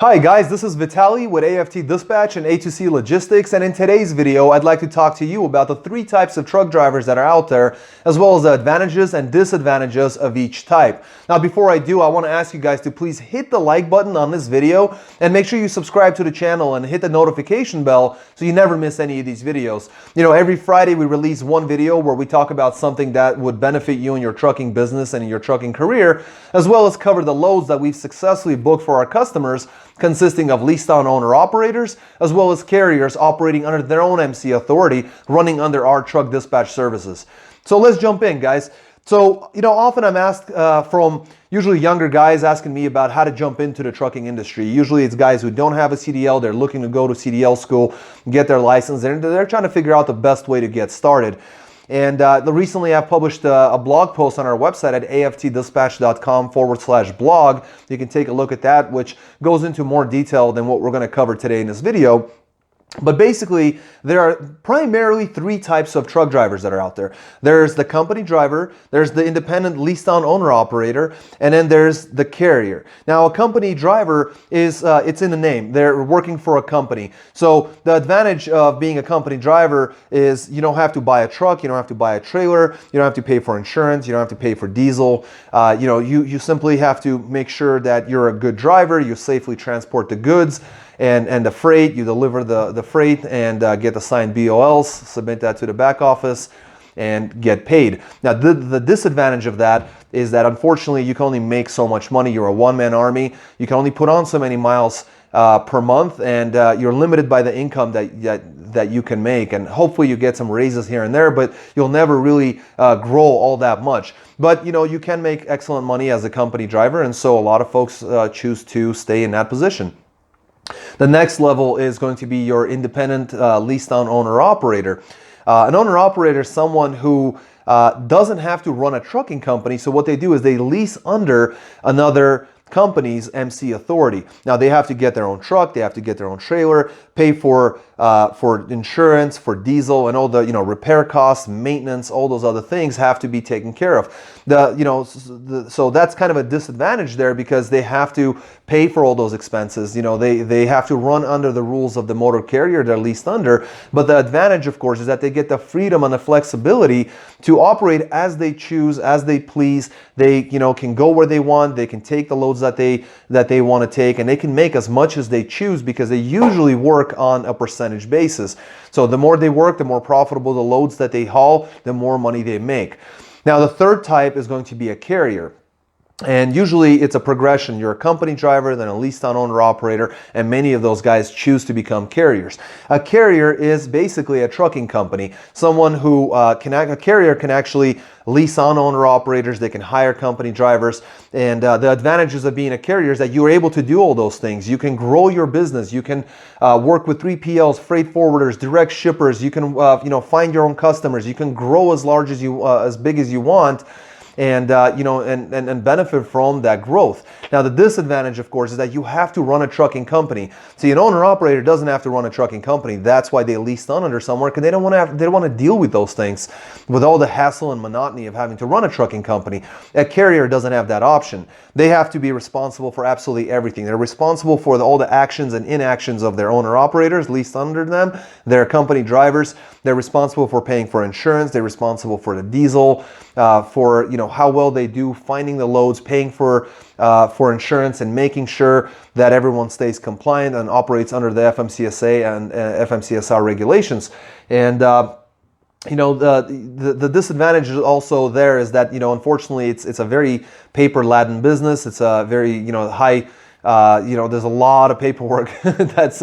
Hi guys, this is Vitaly with AFT Dispatch and A2C Logistics, and in today's video I'd like to talk to you about the three types of truck drivers that are out there, as well as the advantages and disadvantages of each type. Now before I do, I want to ask you guys to please hit the like button on this video and make sure you subscribe to the channel and hit the notification bell so you never miss any of these videos. You know, every Friday we release one video where we talk about something that would benefit you in your trucking business and in your trucking career, as well as cover the loads that we've successfully booked for our customers, consisting of leased on owner-operators, as well as carriers operating under their own MC authority, running under our truck dispatch services. So let's jump in, guys. So, you know, often I'm asked from usually younger guys asking me about how to jump into the trucking industry. Usually it's guys who don't have a CDL, they're looking to go to CDL school, get their license, and they're trying to figure out the best way to get started. And recently I've published a blog post on our website at aftdispatch.com/blog. You can take a look at that, which goes into more detail than what we're going to cover today in this video. But basically, there are primarily three types of truck drivers that are out there. There's the company driver, there's the independent leased on owner operator, and then there's the carrier. Now, a company driver is, it's in the name. They're working for a company. So the advantage of being a company driver is you don't have to buy a truck, you don't have to buy a trailer, you don't have to pay for insurance, you don't have to pay for diesel. You simply have to make sure that you're a good driver, you safely transport the goods, and the freight, you deliver the freight and get the signed BOLs, submit that to the back office, and get paid. Now, the disadvantage of that is that unfortunately you can only make so much money. You're a one-man army. You can only put on so many miles per month, and you're limited by the income that you can make. And hopefully you get some raises here and there, but you'll never really grow all that much. But you know, you can make excellent money as a company driver, and so a lot of folks choose to stay in that position. The next level is going to be your independent leased on owner operator. An owner operator is someone who doesn't have to run a trucking company. So what they do is they lease under another company's MC authority. Now they have to get their own truck, they have to get their own trailer, pay for insurance, for diesel, and all the repair costs, maintenance, all those other things have to be taken care of. So that's kind of a disadvantage there because they have to pay for all those expenses. They have to run under the rules of the motor carrier they're leased under. But the advantage, of course, is that they get the freedom and the flexibility to operate as they choose, as they please. They can go where they want, they can take the loads that they want to take, and they can make as much as they choose because they usually work on a percentage basis. So the more they work, the more profitable the loads that they haul, the more money they make. Now the third type is going to be a carrier. And usually it's a progression. You're a company driver, then a leased on owner operator, and many of those guys choose to become carriers. A carrier is basically a trucking company. Someone who a carrier can actually lease on owner operators, they can hire company drivers, and the advantages of being a carrier is that you're able to do all those things. You can grow your business, you can work with 3PLs, freight forwarders, direct shippers, you can find your own customers, you can grow as big as you want, and benefit from that growth. Now the disadvantage, of course, is that you have to run a trucking company. See, an owner-operator doesn't have to run a trucking company. That's why they leased on under somewhere, because they don't want to deal with those things, with all the hassle and monotony of having to run a trucking company. A carrier doesn't have that option. They have to be responsible for absolutely everything. They're responsible for all the actions and inactions of their owner-operators leased under them. They're company drivers. They're responsible for paying for insurance. They're responsible for the diesel, for how well they do finding the loads, paying for insurance, and making sure that everyone stays compliant and operates under the FMCSA and FMCSR regulations. And the disadvantage also there is that unfortunately it's a very paper-laden business. It's a very high there's a lot of paperwork that's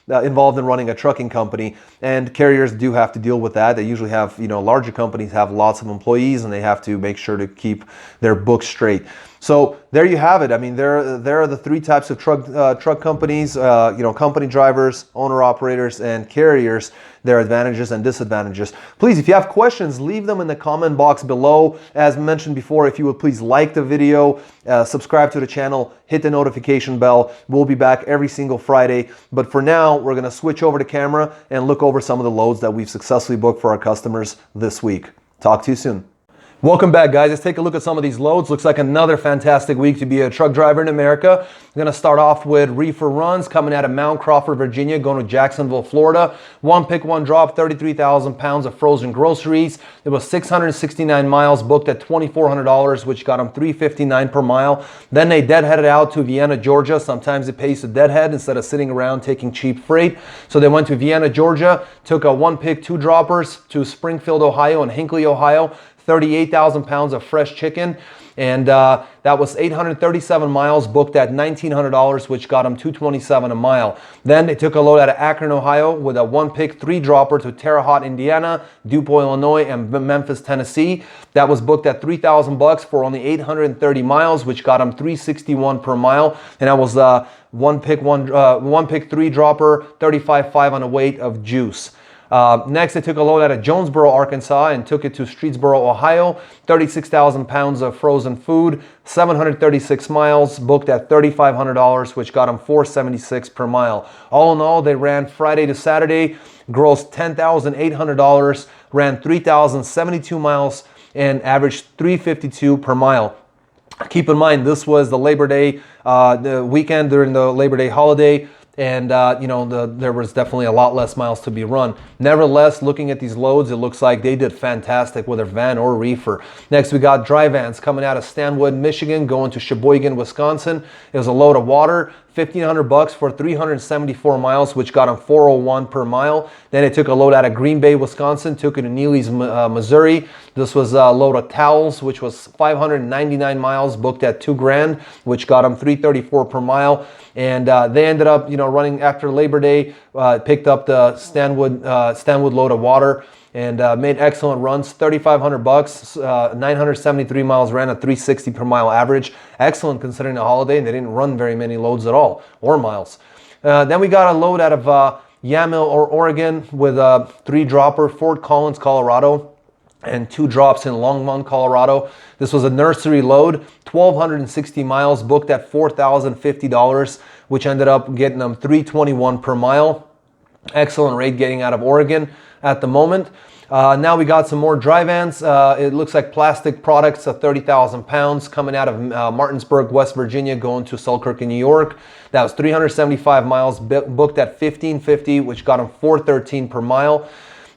involved in running a trucking company, and carriers do have to deal with that. They usually have, larger companies have lots of employees, and they have to make sure to keep their books straight. So there you have it. I mean, there are the three types of truck companies, company drivers, owner-operators, and carriers, their advantages and disadvantages. Please, if you have questions, leave them in the comment box below. As mentioned before, if you would please like the video, subscribe to the channel, hit the notification bell. We'll be back every single Friday. But for now, we're going to switch over to camera and look over some of the loads that we've successfully booked for our customers this week. Talk to you soon. Welcome back, guys. Let's take a look at some of these loads. Looks like another fantastic week to be a truck driver in America. I'm going to start off with reefer runs coming out of Mount Crawford, Virginia, going to Jacksonville, Florida. One pick, one drop, 33,000 pounds of frozen groceries. It was 669 miles booked at $2,400, which got them $359 per mile. Then they deadheaded out to Vienna, Georgia. Sometimes it pays to deadhead instead of sitting around taking cheap freight. So they went to Vienna, Georgia, took a one pick, two droppers to Springfield, Ohio and Hinckley, Ohio. 38,000 pounds of fresh chicken, and that was 837 miles booked at $1,900, which got them $227 a mile. Then they took a load out of Akron, Ohio with a one pick, three dropper to Terre Haute, Indiana, DuPont, Illinois, and Memphis, Tennessee. That was booked at $3,000 for only 830 miles, which got them $361 per mile. And that was one pick, three dropper, 35.5 on a weight of juice. Next, they took a load out of Jonesboro, Arkansas, and took it to Streetsboro, Ohio. 36,000 pounds of frozen food, 736 miles, booked at $3,500, which got them $476 per mile. All in all, they ran Friday to Saturday, grossed $10,800, ran 3,072 miles, and averaged $352 per mile. Keep in mind, this was the Labor Day, the weekend during the Labor Day holiday. And, there was definitely a lot less miles to be run. Nevertheless, looking at these loads, it looks like they did fantastic, whether van or reefer. Next, we got dry vans coming out of Stanwood, Michigan, going to Sheboygan, Wisconsin. It was a load of water, $1,500 for 374 miles, which got them $401 per mile. Then it took a load out of Green Bay, Wisconsin, took it to Neely's, Missouri. This was a load of towels, which was 599 miles, booked at $2,000, which got them $334 per mile. And they ended up, running after Labor Day, picked up the Stanwood load of water, and made excellent runs. $3,500, 973 miles, ran at 360 per mile average. Excellent considering the holiday, and they didn't run very many loads at all, or miles. Then we got a load out of Yamhill, Oregon, with a three dropper, Fort Collins, Colorado, and two drops in Longmont, Colorado. This was a nursery load, 1,260 miles, booked at $4,050, which ended up getting them $321 per mile. Excellent rate getting out of Oregon at the moment. Now we got some more dry vans. It looks like Plastic Products of 30,000 pounds coming out of Martinsburg, West Virginia, going to Selkirk in New York. That was 375 miles, booked at $1,550, which got them $413 per mile.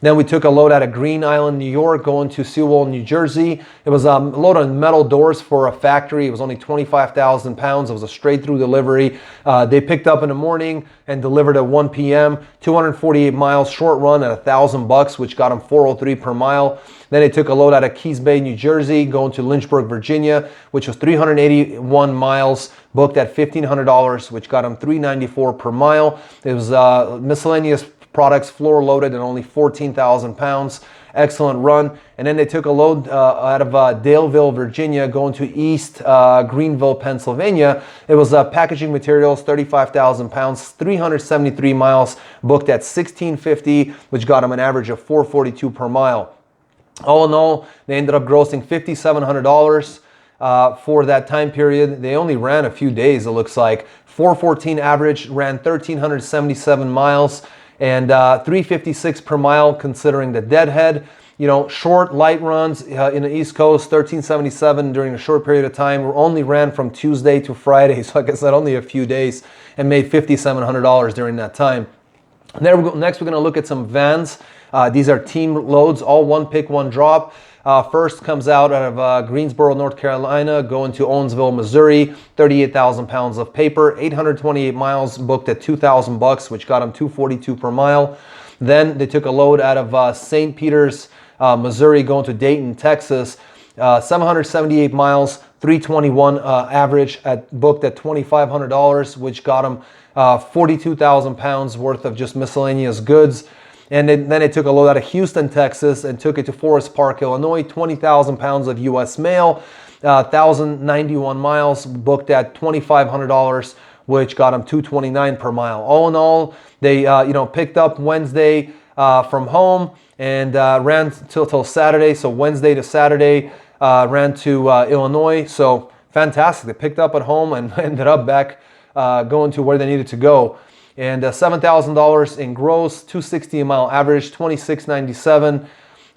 Then we took a load out of Green Island, New York, going to Sewell, New Jersey. It was a load of metal doors for a factory. It was only 25,000 pounds. It was a straight through delivery. They picked up in the morning and delivered at 1 p.m. 248 miles, short run at $1,000, which got them $403 per mile. Then they took a load out of Keys Bay, New Jersey, going to Lynchburg, Virginia, which was 381 miles, booked at $1,500, which got them $394 per mile. It was miscellaneous products, floor loaded, and only 14,000 pounds. Excellent run. And then they took a load out of Daleville, Virginia, going to East Greenville, Pennsylvania. It was packaging materials, 35,000 pounds, 373 miles, booked at $1,650, which got them an average of $442 per mile. All in all, they ended up grossing $5,700 for that time period. They only ran a few days, it looks like. 414 average, ran 1,377 miles, and $356 per mile considering the deadhead. Short, light runs in the East Coast, 1377 during a short period of time. We only ran from Tuesday to Friday, so like I said, only a few days, and made $5,700 during that time. Next, we're going to look at some vans. These are team loads, all one pick, one drop. First comes out of Greensboro, North Carolina, going to Owensville, Missouri. 38,000 pounds of paper, 828 miles, booked at $2,000, which got them $242 per mile. Then they took a load out of St. Peters, Missouri, going to Dayton, Texas. 778 miles, 321 average, booked at $2,500, which got them 42,000 pounds worth of just miscellaneous goods. And then they took a load out of Houston, Texas, and took it to Forest Park, Illinois. 20,000 pounds of U.S. mail, 1,091 miles, booked at $2,500, which got them $229 per mile. All in all, they picked up Wednesday from home and ran till Saturday. So Wednesday to Saturday, ran to Illinois. So fantastic. They picked up at home and ended up back going to where they needed to go. And $7,000 in gross, $260 a mile average, $26.97.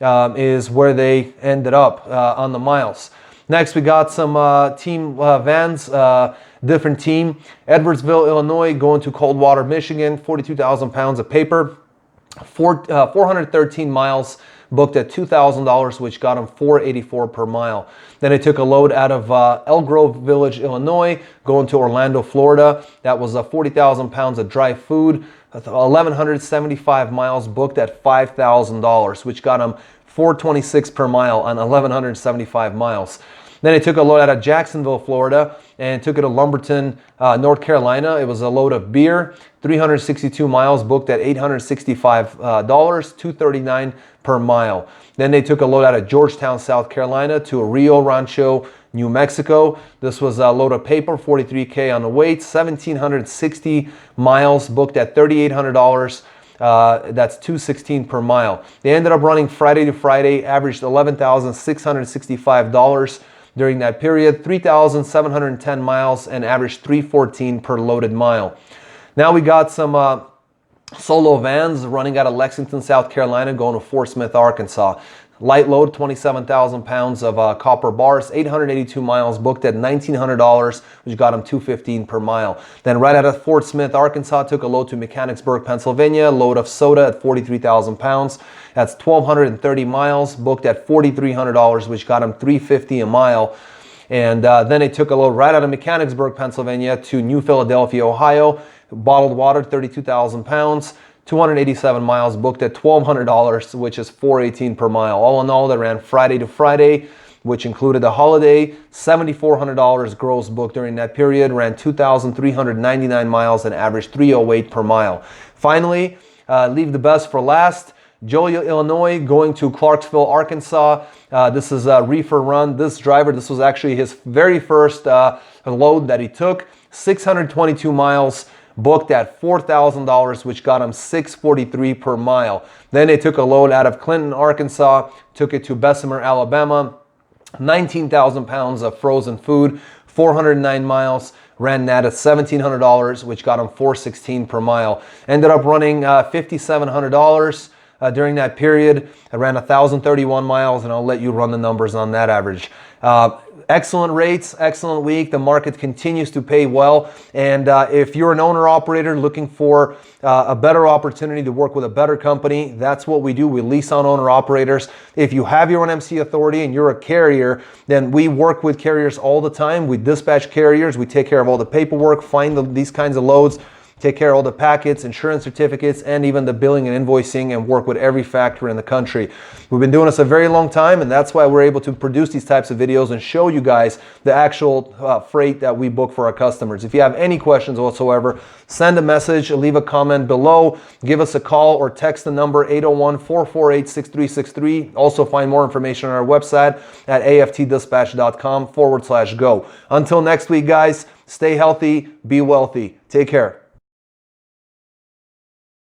is where they ended up on the miles. Next, we got some team vans, different team. Edwardsville, Illinois, going to Coldwater, Michigan, 42,000 pounds of paper, 413 miles, booked at $2,000, which got them $484 per mile. Then they took a load out of Elk Grove Village, Illinois, going to Orlando, Florida. That was 40,000 pounds of dry food, 1,175 miles, booked at $5,000, which got them $426 per mile on 1,175 miles. Then they took a load out of Jacksonville, Florida, and took it to Lumberton, North Carolina. It was a load of beer, 362 miles, booked at $865, $239 per mile. Then they took a load out of Georgetown, South Carolina, to Rio Rancho, New Mexico. This was a load of paper, 43K on the weight, 1,760 miles, booked at $3,800. That's $216 per mile. They ended up running Friday to Friday, averaged $11,665 during that period, 3,710 miles, and averaged $314 per loaded mile. Now we got some solo vans running out of Lexington, South Carolina, going to Fort Smith, Arkansas. Light load, 27,000 pounds of copper bars, 882 miles, booked at $1,900, which got them $215 per mile. Then right out of Fort Smith, Arkansas, took a load to Mechanicsburg, Pennsylvania, load of soda at 43,000 pounds. That's 1,230 miles, booked at $4,300, which got them $350 a mile. And then they took a load right out of Mechanicsburg, Pennsylvania, to New Philadelphia, Ohio, bottled water, 32,000 pounds. 287 miles, booked at $1,200, which is $418 per mile. All in all, they ran Friday to Friday, which included the holiday, $7,400 gross booked during that period, ran 2,399 miles and averaged $308 per mile. Finally, leave the best for last. Joliet, Illinois, going to Clarksville, Arkansas. This is a reefer run. This driver, this was actually his very first load that he took, 622 miles, booked at $4,000, which got him $643 per mile. Then they took a load out of Clinton, Arkansas, took it to Bessemer, Alabama, 19,000 pounds of frozen food, 409 miles, ran that at $1,700, which got him $416 per mile. Ended up running $5,700 during that period. I ran 1,031 miles, and I'll let you run the numbers on that average. Excellent rates, excellent week. The market continues to pay well. And if you're an owner-operator looking for a better opportunity to work with a better company, that's what we do. We lease on owner-operators. If you have your own MC authority and you're a carrier, then we work with carriers all the time. We dispatch carriers. We take care of all the paperwork, find these kinds of loads, take care of all the packets, insurance certificates, and even the billing and invoicing, and work with every factory in the country. We've been doing this a very long time, and that's why we're able to produce these types of videos and show you guys the actual freight that we book for our customers. If you have any questions whatsoever, send a message, leave a comment below, give us a call, or text the number 801-448-6363. Also find more information on our website at aftdispatch.com/go. Until next week, guys, stay healthy, be wealthy. Take care.